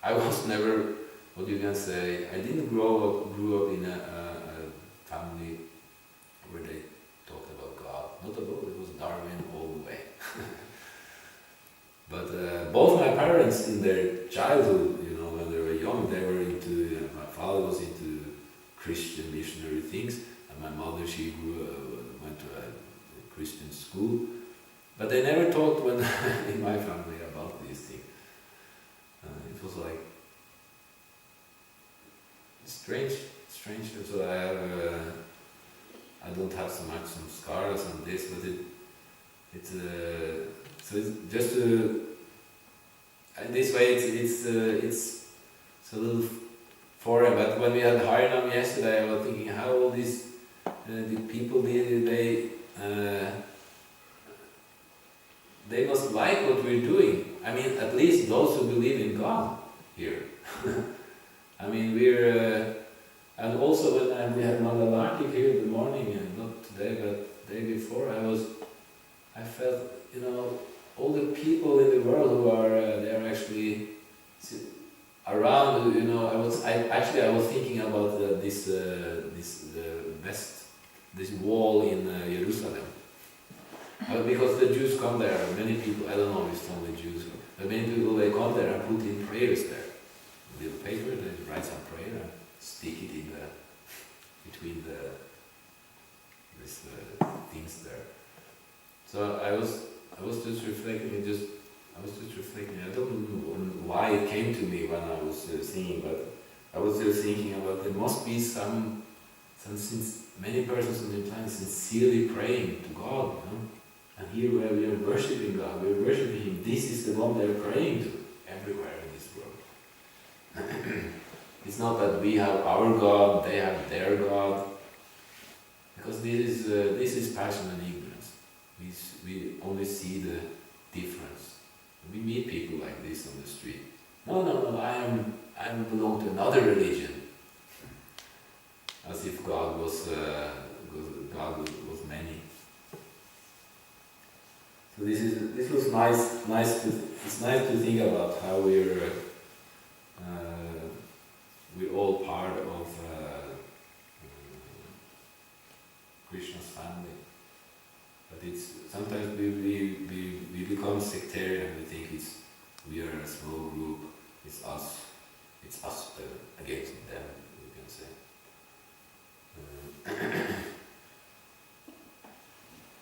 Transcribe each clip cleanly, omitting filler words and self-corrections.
I was never, what you can say, I didn't grew up in a family where they talked about God. Not about, it was Darwin all the way. But both my parents in their childhood, when they were young, they were into, my father was into Christian missionary things, and my mother, she went to a Christian school. But they never talked in my family about these things. It was like strange. So I don't have so much some scars on this, but it's just in this way it's a little foreign. But when we had Harinam yesterday, I was thinking how all these the people they must like what we're doing. I mean, at least those who believe in God here. I mean, and also when we had Mangalarti here in the morning, and not today, but the day before, I felt, all the people in the world who are, they're actually around, I was thinking about this wall in Jerusalem. Because the Jews come there, many people, I don't know if it's only Jews, but many people, they come there and put in prayers there. A little paper, they write some prayer and stick it in between these things there. So I was just reflecting, I don't know why it came to me when I was singing, but I was just thinking about there must be some since many persons on the planet sincerely praying to God, And here where we are worshipping God, we are worshipping Him, this is the one they are praying to everywhere in this world. It's not that we have our God, they have their God, because this is passion and ignorance. We only see the difference. We meet people like this on the street. No, I belong to another religion. As if God was many. So this was nice to think about how we're all part of Krishna's family. But it's sometimes we become sectarian. We think we are a small group. It's us against them. We can say.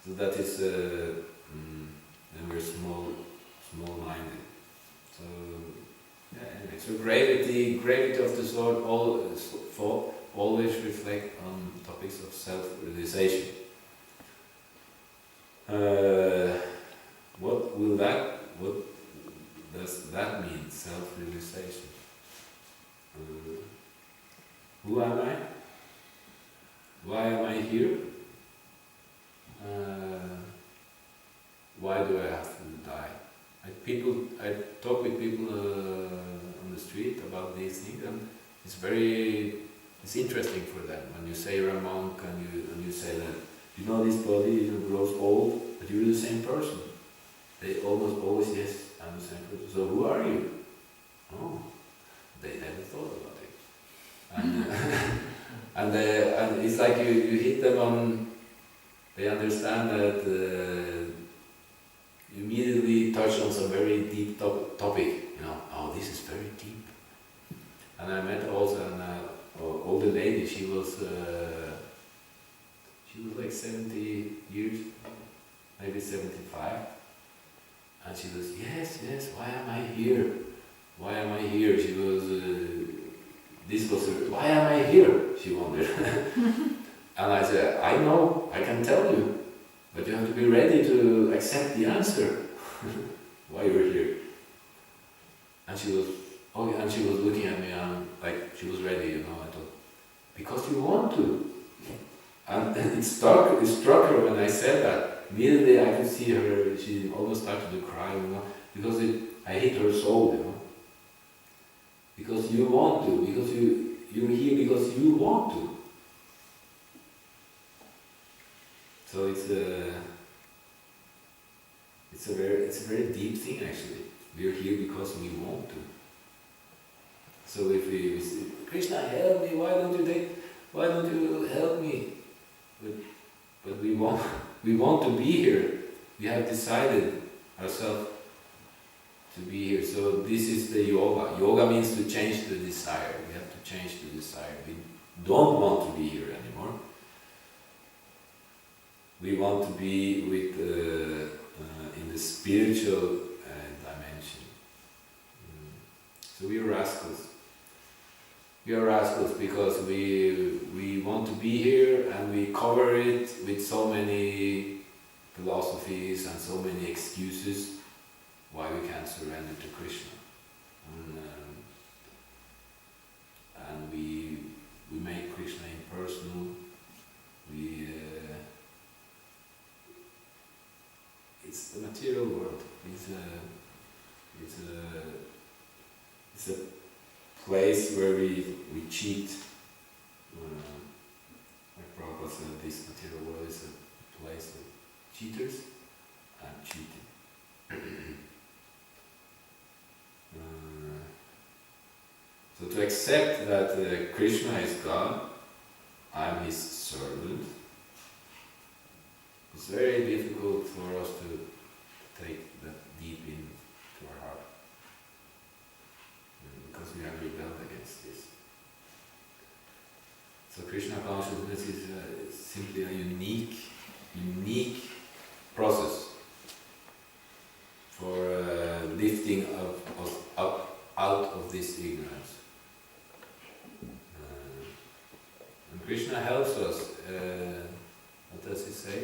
So that is and we're small-minded. So anyway, so gravity of the thought always reflect on topics of self-realization. What does that mean? Self-realization. Who am I? Why am I here? Why do I have to die? I talk with people on the street about these things, and it's interesting for them when you say you're a monk and you say that this body grows old, but you're the same person. They almost always, yes, I'm the same person. So who are you? Oh, they never thought about it. And it's like you hit them on. They understand that you immediately touch on some very deep topic. Oh, this is very deep. And I met also an older lady. She was like 70 years, maybe 75. And she was, yes, why am I here? Why am I here? She was, this was her, why am I here? She wondered. And I said, I know, I can tell you, but you have to be ready to accept the answer. Why you're here. And she was looking at me and like she was ready, I thought, because you want to. And it struck her when I said that. Immediately I could see her, she almost started to cry, because I hit her soul, Because you want to, because you're here because you want to. So it's a very deep thing actually. We are here because we want to. So if we say, Krishna, help me, why don't you help me? But we want to be here. We have decided ourselves to be here. So this is the yoga. Yoga means to change the desire. We have to change the desire. We don't want to be here anymore. We want to be with in the spiritual dimension. So we are rascals. We are rascals because we want to be here and we cover it with so many philosophies and so many excuses why we can't surrender to Krishna. And we make Krishna impersonal. It's the material world. It's a place where we cheat. Like Prabhupada said, this material world is a place of cheaters and cheating. So to accept that Krishna is God, I am his servant, it's very difficult for us to take that deep into our heart. Because we have rebelled against this. So Krishna consciousness is simply a unique process for lifting us up out of this ignorance. And Krishna helps us. What does he say?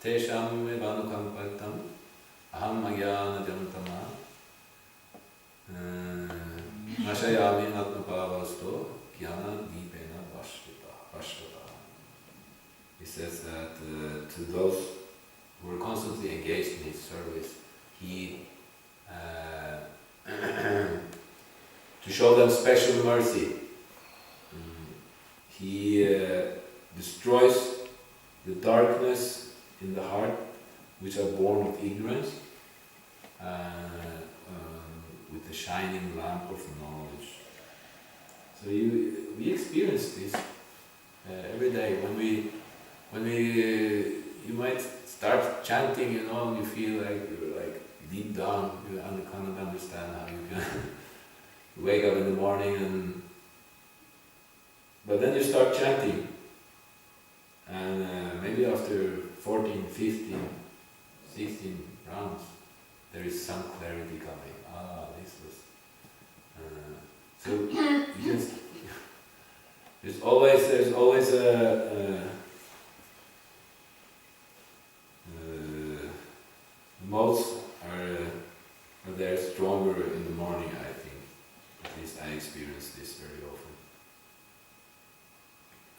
Tesham evanukampatam aham agyana jamtama nashayami atmapavasto jnana dipena vashvata. He says that to those who are constantly engaged in his service, he to show them special mercy, he destroys the darkness in the heart which are born of ignorance with the shining lamp of knowledge. So we experience this every day when you might start chanting, and you feel like you're like deep down, you cannot understand how you can wake up in the morning but then you start chanting, and maybe after 14, 15, 16 rounds, there is some clarity coming. This was so there's always a modes are there stronger in the morning, I think. At least I experience this very often.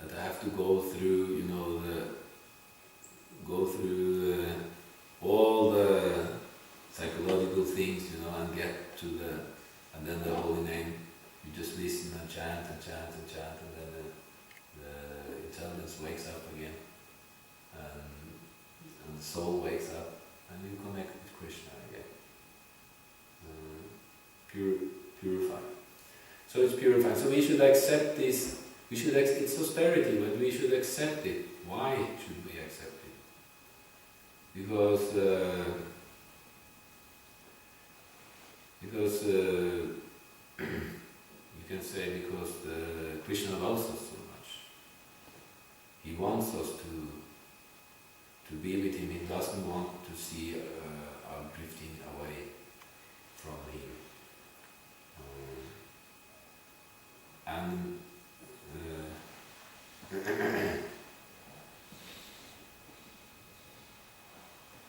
That I have to go through, all the psychological things, and get to and then the holy name. You just listen and chant and chant and chant, and then the intelligence wakes up again, and the soul wakes up, and you connect with Krishna again. Purify. So it's purifying. So we should accept this. It's austerity, but we should accept it. Why should we accept it? Because you can say because Krishna loves us so much. He wants us to be with him. He doesn't want to see our drifting away from him.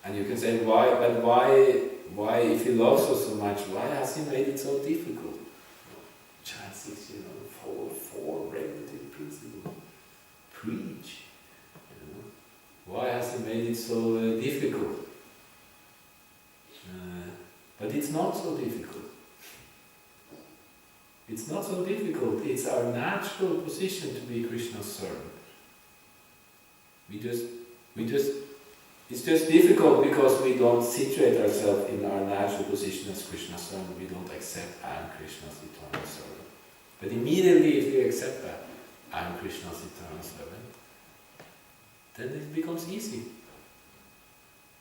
And you can say, why, if he loves us so much, why has he made it so difficult? Chant 6, four regulative principles. Preach. Why has he made it so difficult? But it's not so difficult. It's not so difficult. It's our natural position to be Krishna's servant. We just It's just difficult because we don't situate ourselves in our natural position as Krishna's servant. We don't accept I am Krishna's eternal servant. But immediately if we accept that I am Krishna's eternal servant, then it becomes easy.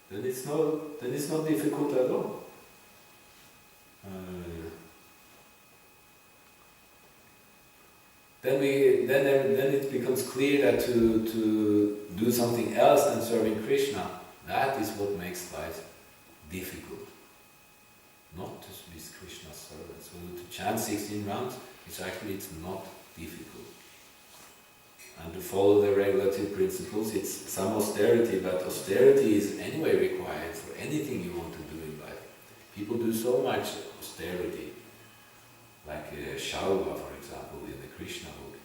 Then it's not difficult at all. Then it becomes clear that to do something else than serving Krishna, that is what makes life difficult. Not to be Krishna's servant. So to chant 16 rounds, it's not difficult. And to follow the regulative principles, it's some austerity, but austerity is anyway required for anything you want to do in life. People do so much austerity, like Shalva, for example, in the Krishna book.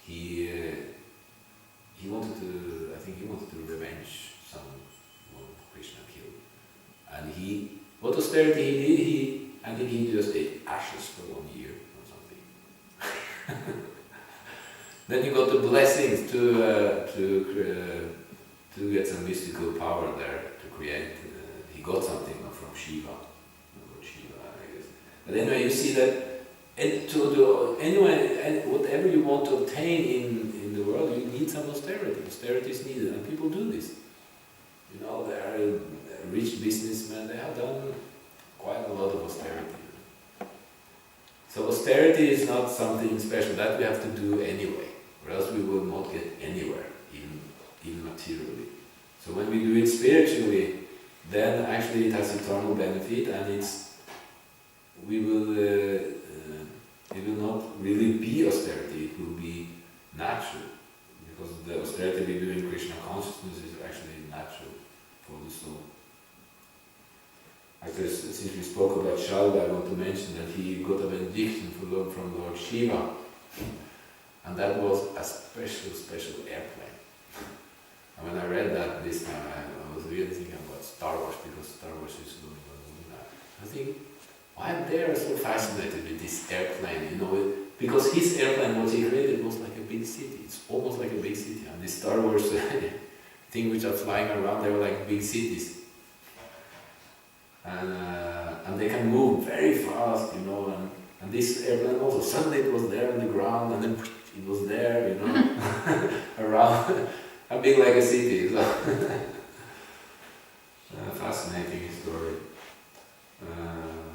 He wanted to revenge someone Krishna killed. And what austerity he did, I think he just ate ashes for 1 year or something. Then he got the blessings to get some mystical power there to create. He got something from Shiva, I guess. But anyway, you see that whatever you want to obtain in the world, you need some austerity. Austerity is needed, and people do this. There are rich businessmen. They have done quite a lot of austerity. So austerity is not something special that we have to do anyway, or else we will not get anywhere, even materially. So when we do it spiritually, then actually it has eternal benefit, and it will not really be austerity, it will be natural, because the austerity we do in Krishna consciousness is actually natural for the soul. Actually, since we spoke about Shalva, I want to mention that he got a benediction from Lord Shiva, and that was a special airplane. And when I read that this time, I was really thinking about Star Wars, because Star Wars is going on now. I think, why am they so fascinated with this airplane? Because his airplane, what he created, was like a big city. It's almost like a big city. And the Star Wars thing which are flying around, they were like big cities. And they can move very fast, and this airplane also, suddenly it was there on the ground, and then it was there, around, a bit like a city. So fascinating story.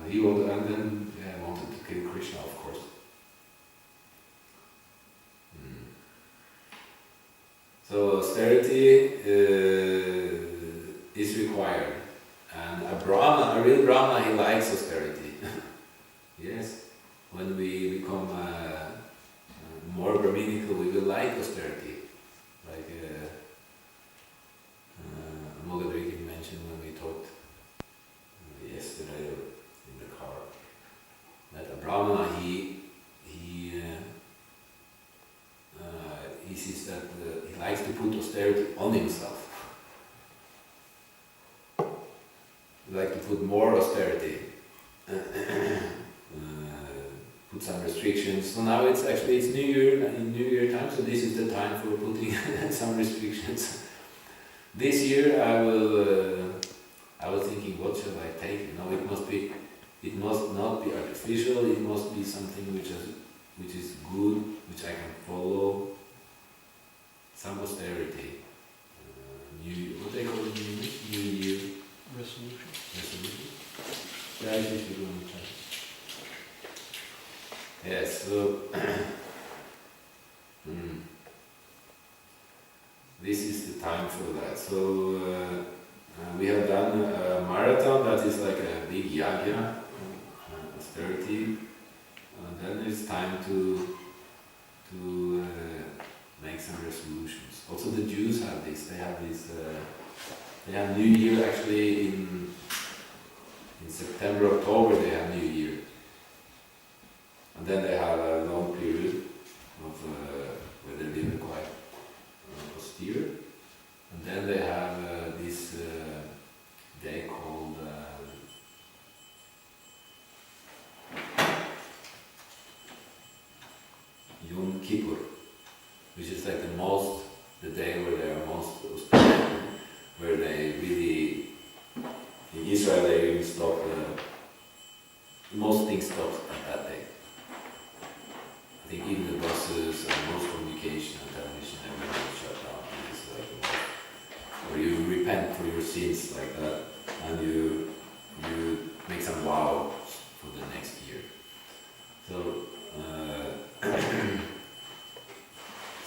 He wanted to kill Krishna, of course. So austerity is required. And a real Brahma, he likes austerity. Yes, when we become more Brahminical, we will like austerity. Like Mogadriki mentioned when we talked yesterday in the car, that a Brahmana, he sees that he likes to put austerity on himself. Like to put more austerity, put some restrictions. So now it's New Year, in New Year time, so this is the time for putting some restrictions. This year I was thinking, what shall I take? It must not be artificial. It must be something which is good, which I can follow. Some austerity. What they call it? New Year. Resolution. Yeah, I think we're going to try. Yes, so this is the time for that. So we have done a marathon that is like a big yagya, austerity. Then it's time to make some resolutions. Also the Jews have this. They have New Year actually in September, October they have New Year. And then they have a long period of where they live quite austere. And then they have this day called Yom Kippur, which is like the day where they are most austere. where they really, in Israel they even stop, most things stopped at that day. I think even the buses and most communication and television, everything was shut down. It's like, or you repent for your sins like that, and you make some vows for the next year.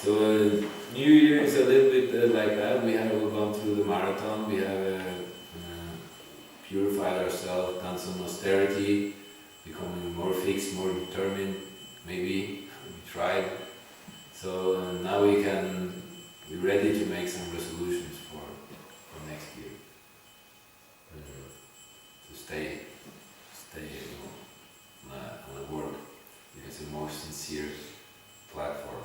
So, New Year is a little bit like that. We have gone through the marathon. We have purified ourselves, done some austerity, becoming more fixed, more determined. Maybe we tried. So now we can be ready to make some resolutions for next year. To stay on a work. Because a more sincere platform.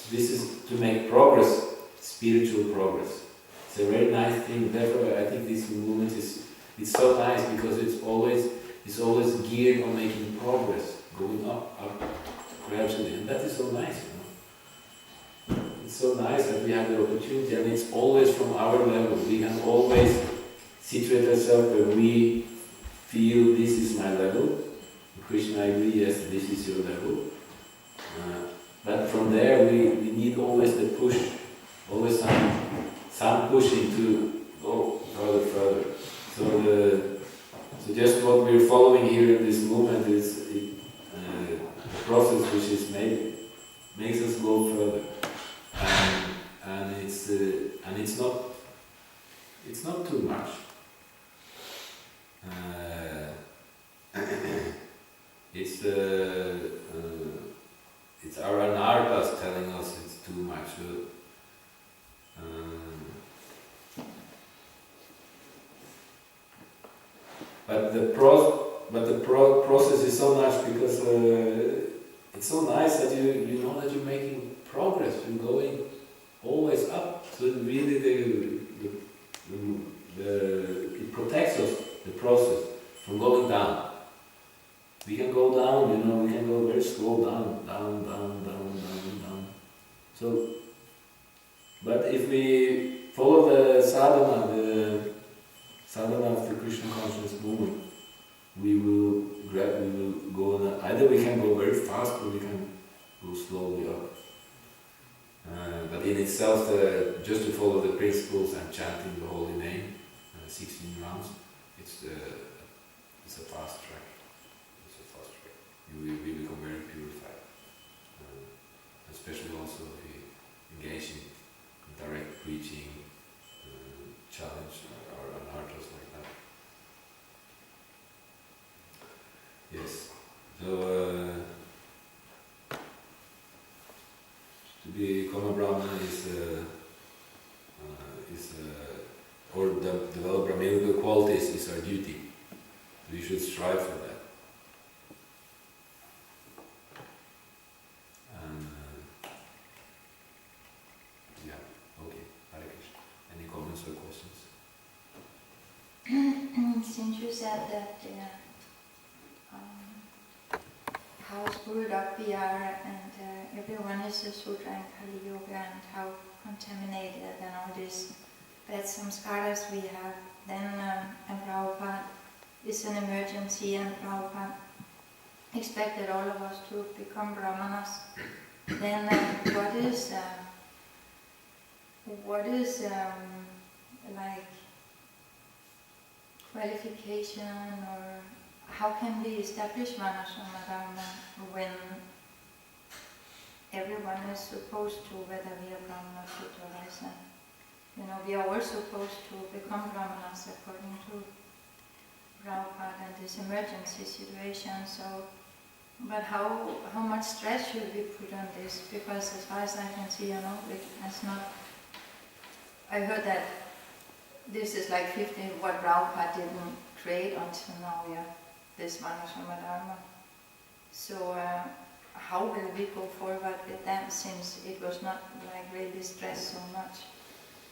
This is to make progress, spiritual progress. It's a very nice thing. Therefore, I think this movement it's so nice because it's always geared on making progress, going up gradually, and that is so nice. It's so nice that we have the opportunity, and it's always from our level. We can always situate ourselves where we feel this is my level. Krishna, I agree, yes, this is your level. But from there we need always the push, always some pushing to go further. So just what we're following here in this movement is a process which is makes us go further, and it's not too much. It's our anarthas telling us it's too much. But the process is so nice because it's so nice that you know that you're making progress. You're going always up. So really it protects us, the process, from going down. We can go down, we can go very slow down. So, but if we follow the sadhana of the Krishna consciousness movement, we will go, either we can go very fast or we can go slowly up. But in itself, just to follow the principles and chanting the holy name, 16 rounds, it's a fast track. We become very purified, especially also if we engage in direct preaching, challenge our anarthas like that. Yes, so to become a Brahman or develop Brahminical qualities is our duty. We should strive for that. Since you said that how screwed up we are and everyone is a Sudra in Kali Yoga and how contaminated and all these bad samskaras we have, then and Prabhupada is an emergency and Prabhupada expected all of us to become Brahmanas. Then what is like qualification, or how can we establish Manasama Dharma when everyone is supposed to, whether we are Brahmanas or Sudras, we are all supposed to become Brahmanas according to Prabhupada and this emergency situation. So, but how much stress should we put on this? Because as far as I can see, it has not. I heard that this is like 50 what Prabhupada didn't create until now, this Manasama Dharma. So how will we go forward with that, since it was not like really stressed so much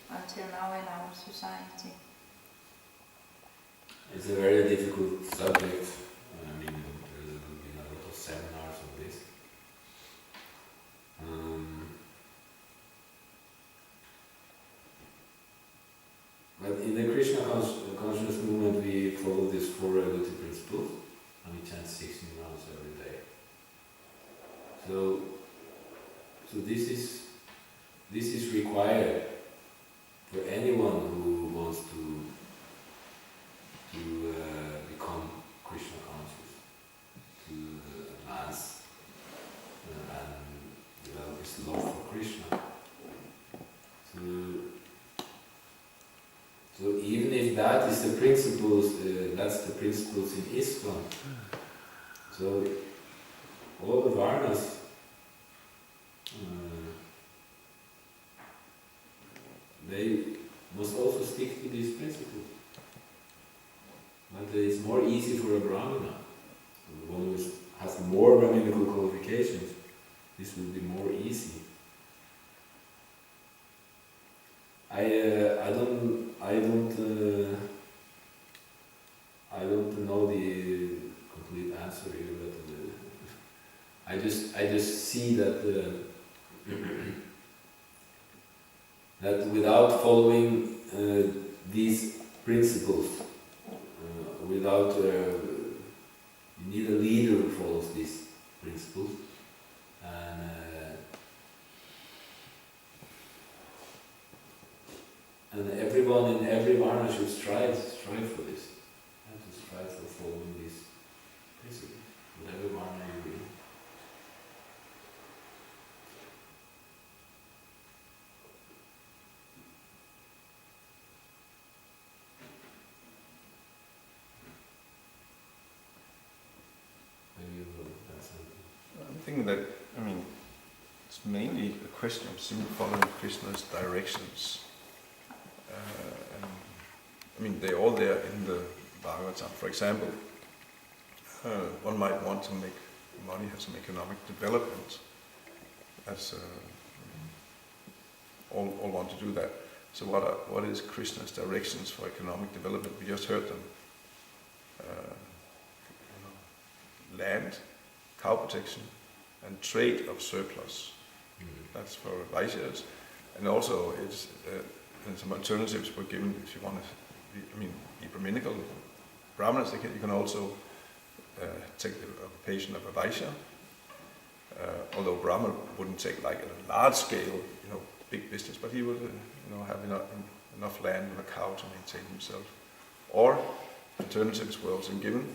until now in our society? It's a very difficult subject. There's been a lot of seminars on this. Four Regulative Principles, and we chant 16 rounds every day. So this is required for anyone who wants to become Krishna conscious, to advance and develop his love for Krishna. So even if that is the principles, that's the principles in ISKCON. So all the varnas they must also stick to these principles. But it's more easy for a Brahmana, the one who has more Brahminical qualifications. This will be more easy. I don't know the complete answer here, but I just see that that without following these principles, without you need a leader who follows these principles, and everyone in every varna should strive for this, and to strive for following these principles, whatever varna you be. Maybe you will add something. I'm thinking that, it's mainly a question of simply following Krishna's directions. They're all there in the Bhagavatam. For example, one might want to make money, have some economic development. That's all want to do that. So what is Krishna's directions for economic development? We just heard them. Land, cow protection, and trade of surplus. That's for Vaishyas. And also it's and some alternatives were given if you want to be Brahminical. Brahmanas, you can also take the occupation of a Vaishya, although Brahman wouldn't take like a large scale, big business, but he would have enough land and a cow to maintain himself. Or alternatives were also given.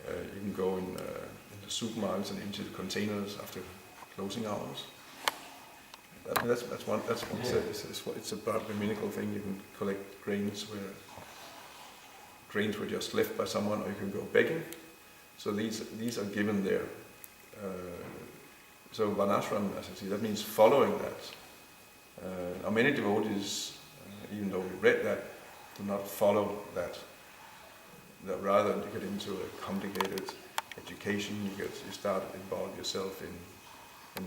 You can go in the supermarkets and into the containers after closing hours. That's one. It's a Brahminical thing. You can collect grains were just left by someone, or you can go begging. So these are given there. So Varnashram, as I see, that means following that. Now many devotees, even though we read that, do not follow that. That rather you get into a complicated education, you start involve yourself in a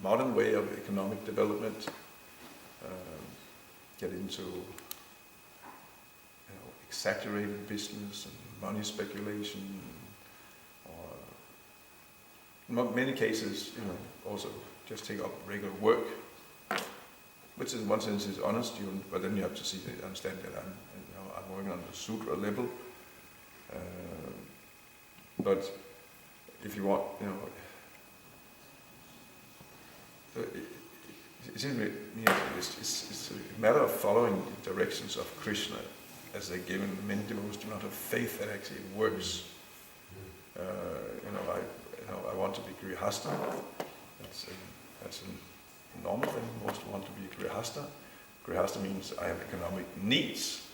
modern way of economic development. Get into exaggerated business and money speculation, or in many cases, also just take up regular work, which in one sense is honest, but then you have to understand that I'm working on the sutra level. But if you want, it seems to me it's a matter of following the directions of Krishna as they're given. Many devotees do not have faith that actually it works. I want to be grihasta. That's a normal thing. Most want to be grihasta. Grihasta means I have economic needs.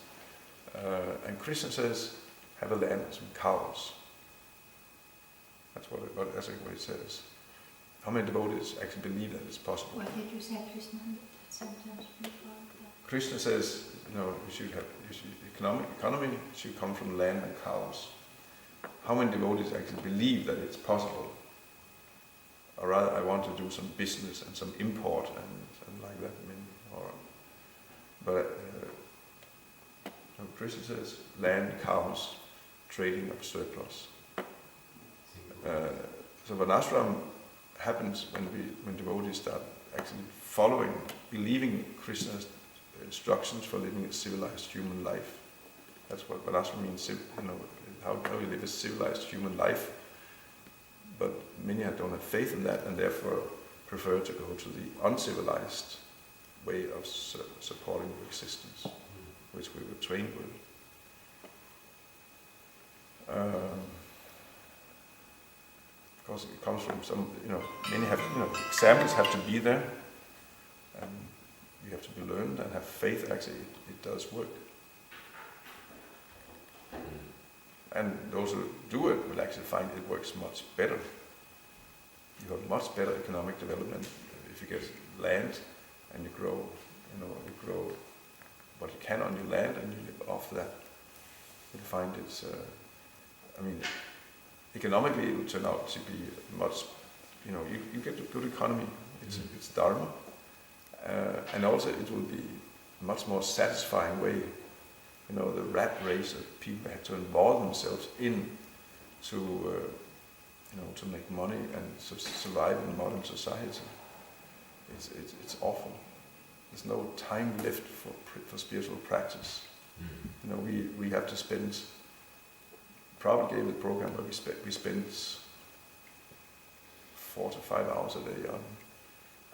And Krishna says, have a land and some cows. That's what it says. How many devotees actually believe that it's possible? What did you say, Krishna? Sometimes before that. Krishna says, economy should come from land and cows. How many devotees actually believe that it's possible? Or rather, I want to do some business and some import and like that. But Krishna says, land, cows, trading of surplus. So Varnashram happens when devotees start actually following, believing Krishna's instructions for living a civilized human life. That's what Varashram means, how you live a civilized human life. But many don't have faith in that, and therefore prefer to go to the uncivilized way of supporting your existence, which we were trained with. Of course, it comes from some, many have, examples have to be there, and you have to be learned and have faith. Actually, it does work. And those who do it will actually find it works much better. You have much better economic development if you get land and you grow, you grow what you can on your land and you live off that. You'll find it's, economically it will turn out to be much, you get a good economy. It's dharma. And also it will be a much more satisfying way. The rat race that people have to involve themselves in to make money and survive in modern society. It's awful. There's no time left for spiritual practice. We have to spend. Prabhu gave a program where we spend 4 to 5 hours a day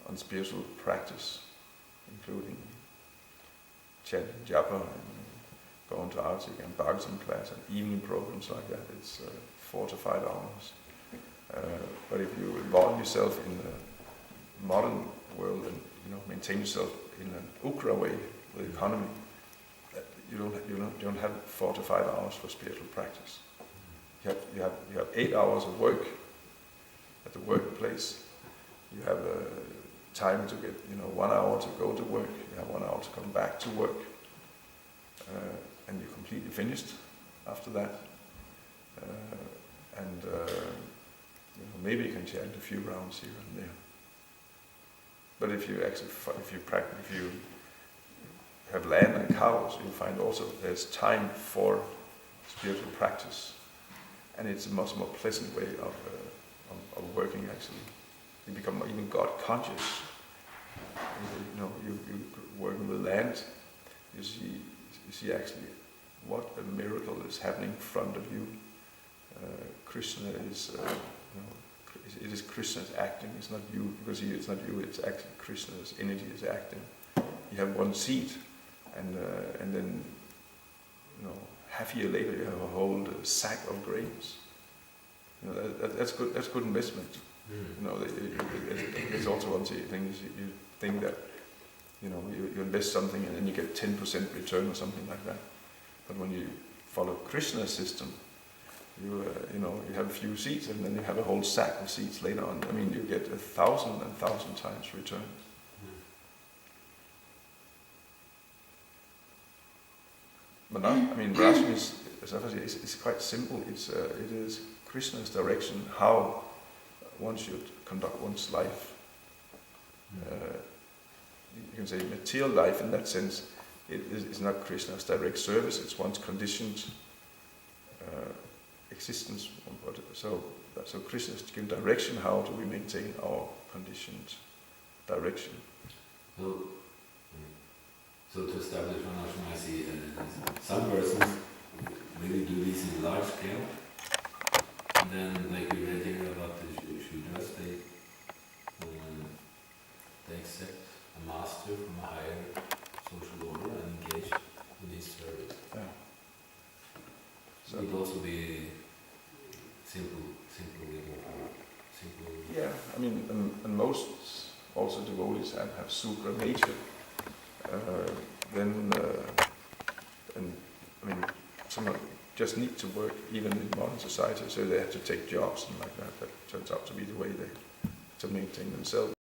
on spiritual practice, including chanting japa and going to Arctic and Bhagavatam class and evening programs like that. It's 4 to 5 hours. But if you involve yourself in the modern world and maintain yourself in an ukra way with economy, you don't have 4 to 5 hours for spiritual practice. You have 8 hours of work at the workplace. You have time to get 1 hour to go to work. You have 1 hour to come back to work. And you're completely finished after that. Maybe you can chant a few rounds here and there. But if you have land and cows, you find also there's time for spiritual practice, and it's a much more pleasant way of working. Actually, you become even God conscious. You working with land. You see actually what a miracle is happening in front of you. Krishna is, it is Krishna's acting. It's not you, because it's not you. It's actually Krishna's energy is acting. You have one seed, and then half a year later you have a whole sack of grains. That's good. That's good investment. It's also one thing is you think that you invest something and then you get 10% return or something like that. But when you follow Krishna's system, you have a few seeds and then you have a whole sack of seeds later on. You get 1,000 times return. But Rashmi is quite simple. It is Krishna's direction how one should conduct one's life. You can say material life in that sense is not Krishna's direct service, it's one's conditioned existence. So Krishna's given direction how do we maintain our conditioned direction. So to establish one ashram, I see some persons really do this in large scale, and then like we read here about the Shudras, they accept a master from a higher social order and engage in his service. Yeah. So it would also be simple. Yeah, and most also devotees have sutra nature. Some just need to work even in modern society, so they have to take jobs and like that. That turns out to be the way to maintain themselves.